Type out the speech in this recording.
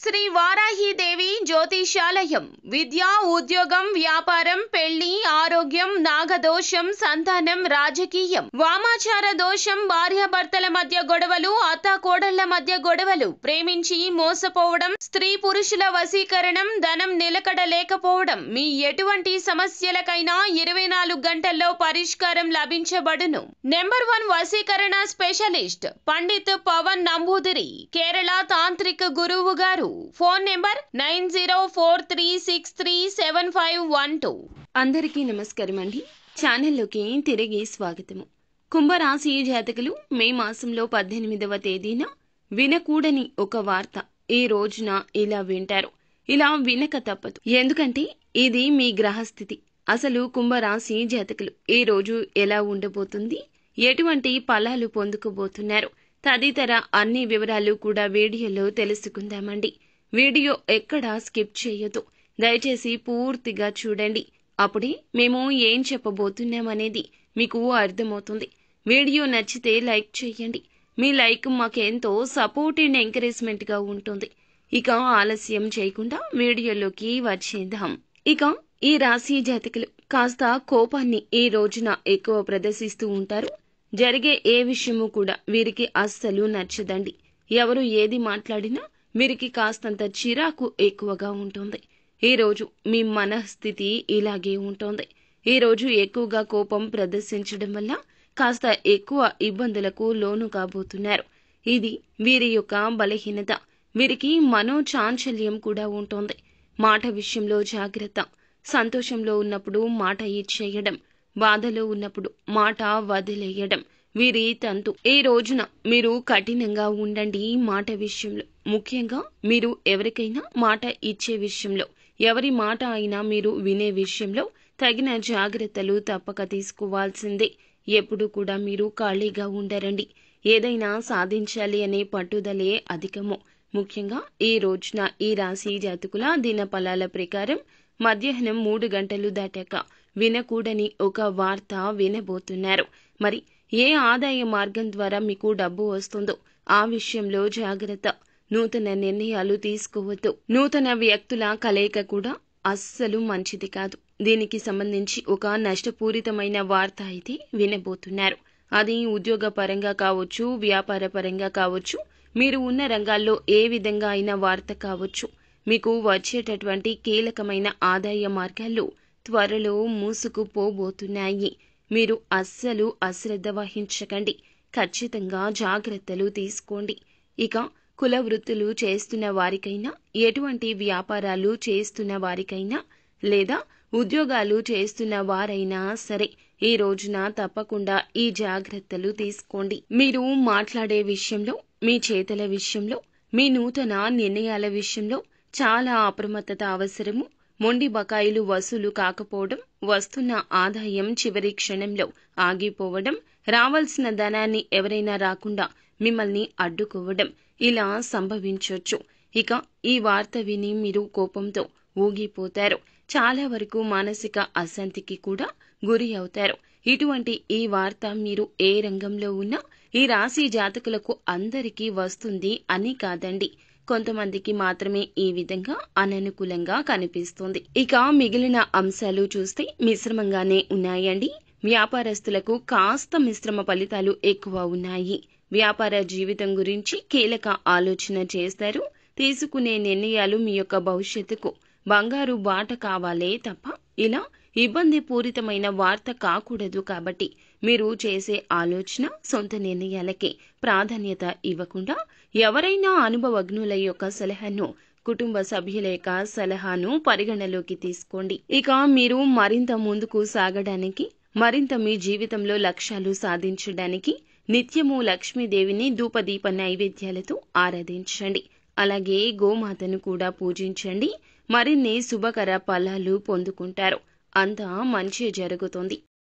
శ్రీ వారాహీదేవి జ్యోతిషాలయం విద్య, ఉద్యోగం, వ్యాపారం, పెళ్లి, ఆరోగ్యం, నాగదోషం, సంతానం, రాజకీయం, వామాచార దోషం, భార్యాభర్తల మధ్య గొడవలు, అత్తాకోడళ్ల మధ్య గొడవలు, ప్రేమించి మోసపోవడం, స్త్రీ పురుషుల వశీకరణం, ధనం నిలకడ లేకపోవడం, మీ ఎటువంటి సమస్యలకైనా 24 గంటల్లో పరిష్కారం లభించబడును. నెంబర్ 1 వశీకరణ స్పెషలిస్ట్ పండిత్ పవన్ నంబూదిరి, కేరళ తాంత్రిక గురువు గారు. Phone number 9043637512. అందరికీ నమస్కారం అండి. ఛానల్లోకి తిరిగి స్వాగతము. కుంభరాశి జాతకులు మే మాసంలో 18వ తేదీన వినకూడని ఒక వార్త ఈ రోజున ఇలా వింటారు. ఇలా వినక తప్పదు, ఎందుకంటే ఇది మీ గ్రహస్థితి. అసలు కుంభరాశి జాతకులు ఈ రోజు ఎలా ఉండబోతుంది, ఎటువంటి ఫలాలు పొందుకోబోతున్నారు తదితర అన్ని వివరాలు కూడా వీడియోలో తెలుసుకుందామండి. వీడియో ఎక్కడా స్కిప్ చేయొద్దు, దయచేసి పూర్తిగా చూడండి. అప్పుడే మేము ఏం చెప్పబోతున్నామనేది మీకు అర్థమవుతుంది. వీడియో నచ్చితే లైక్ చేయండి. మీ లైక్ మాకెంతో సపోర్ట్ అండ్ ఎంకరేజ్మెంట్ గా ఉంటుంది. ఇక ఆలస్యం చేయకుండా వీడియోలోకి వచ్చేద్దాం. ఇక ఈ రాశి జాతకులు కాస్త కోపాన్ని ఈ రోజున ఎక్కువ ప్రదర్శిస్తూ ఉంటారు. జరిగే ఏ విషయము కూడా వీరికి అస్సలు నచ్చదండి. ఎవరు ఏది మాట్లాడినా వీరికి కాస్తంత చిరాకు ఎక్కువగా ఉంటుంది. ఈ రోజు మీ మనస్థితి ఇలాగే ఉంటుంది. ఈ రోజు ఎక్కువగా కోపం ప్రదర్శించడం వల్ల కాస్త ఎక్కువ ఇబ్బందులకు లోను కాబోతున్నారు. ఇది వీరి యొక్క బలహీనత. వీరికి మనోచాంచల్యం కూడా ఉంటుంది. మాట విషయంలో జాగ్రత్త. సంతోషంలో ఉన్నప్పుడు మాట ఇచ్చేయడం, బాధలో ఉన్నప్పుడు మాట వదిలేయడం వీరి తంతు. ఈ రోజున మీరు కఠినంగా ఉండండి మాట విషయంలో. ముఖ్యంగా మీరు ఎవరికైనా మాట ఇచ్చే విషయంలో, ఎవరి మాట అయినా మీరు వినే విషయంలో తగిన జాగ్రత్తలు తప్పక తీసుకోవాల్సిందే. ఎప్పుడు కూడా మీరు ఖాళీగా ఉండరండి. ఏదైనా సాధించాలి అనే పట్టుదలే అధికము. ముఖ్యంగా ఈ రోజున ఈ రాశి జాతకుల దిన ఫలాల ప్రకారం మధ్యాహ్నం 3 గంటలు దాటాక వినకూడని ఒక వార్త వినబోతున్నారు. మరి ఏ ఆదాయ మార్గం ద్వారా మీకు డబ్బు వస్తుందో ఆ విషయంలో జాగ్రత్త. నూతన నిర్ణయాలు తీసుకోవద్దు. నూతన వ్యక్తుల కలయిక కూడా అస్సలు మంచిది కాదు. దీనికి సంబంధించి ఒక నష్టపూరితమైన వార్త అయితే వినబోతున్నారు. అది ఉద్యోగ పరంగా కావచ్చు, వ్యాపార పరంగా కావచ్చు, మీరు ఉన్న రంగాల్లో ఏ విధంగా అయిన వార్త కావచ్చు. మీకు వచ్చేటటువంటి కీలకమైన ఆదాయ మార్గాలు త్వరలో మూసుకుపోబోతున్నాయి. మీరు అస్సలు అశ్రద్ధ వహించకండి. ఖచ్చితంగా జాగ్రత్తలు తీసుకోండి. ఇక కుల వృత్తులు చేస్తున్న వారికైనా, ఎటువంటి వ్యాపారాలు చేస్తున్న వారికైనా, లేదా ఉద్యోగాలు చేస్తున్న వారైనా సరే ఈ రోజున తప్పకుండా ఈ జాగ్రత్తలు తీసుకోండి. మీరు మాట్లాడే విషయంలో, మీ చేతల విషయంలో, మీ నూతన నిర్ణయాల విషయంలో చాలా అప్రమత్తత అవసరము. మొండి బకాయిలు వసూలు కాకపోవడం, వస్తున్న ఆదాయం చివరి క్షణంలో ఆగిపోవడం, రావాల్సిన ధనాన్ని ఎవరైనా రాకుండా మిమ్మల్ని అడ్డుకోవడం ఇలా సంభవించొచ్చు. ఇక ఈ వార్త విని మీరు కోపంతో ఊగిపోతారు. చాలా వరకు మానసిక అశాంతికి కూడా గురి అవుతారు. ఇటువంటి ఈ వార్త మీరు ఏ రంగంలో ఉన్నా ఈ రాశి జాతకులకు అందరికీ వస్తుంది అని కాదండి. కొంతమందికి మాత్రమే ఈ విధంగా అననుకూలంగా కనిపిస్తుంది. ఇక మిగిలిన అంశాలు చూస్తే మిశ్రమంగానే ఉన్నాయండి. వ్యాపారస్తులకు కాస్త మిశ్రమ ఫలితాలు ఎక్కువ ఉన్నాయి. వ్యాపార జీవితం గురించి కీలక ఆలోచన చేస్తారు. తీసుకునే నిర్ణయాలు మీ యొక్క భవిష్యత్తుకు బంగారు బాట కావాలే తప్ప ఇలా ఇబ్బంది పూరితమైన వార్త కాకూడదు. కాబట్టి మీరు చేసే ఆలోచన సొంత నిర్ణయాలకే ప్రాధాన్యత ఇవ్వకుండా ఎవరైనా అనుభవజ్ఞుల యొక్క సలహాను, కుటుంబ సభ్యుల యొక్క సలహాను పరిగణలోకి తీసుకోండి. ఇక మీరు మరింత ముందుకు సాగడానికి, మరింత మీ జీవితంలో లక్ష్యాలు సాధించడానికి నిత్యము లక్ష్మీదేవిని ధూపదీప నైవేద్యాలతో ఆరాధించండి. అలాగే గోమాతను కూడా పూజించండి. మరిన్ని శుభకర ఫలాలు పొందుకుంటారు. అంతా మంచి జరుగుతుంది.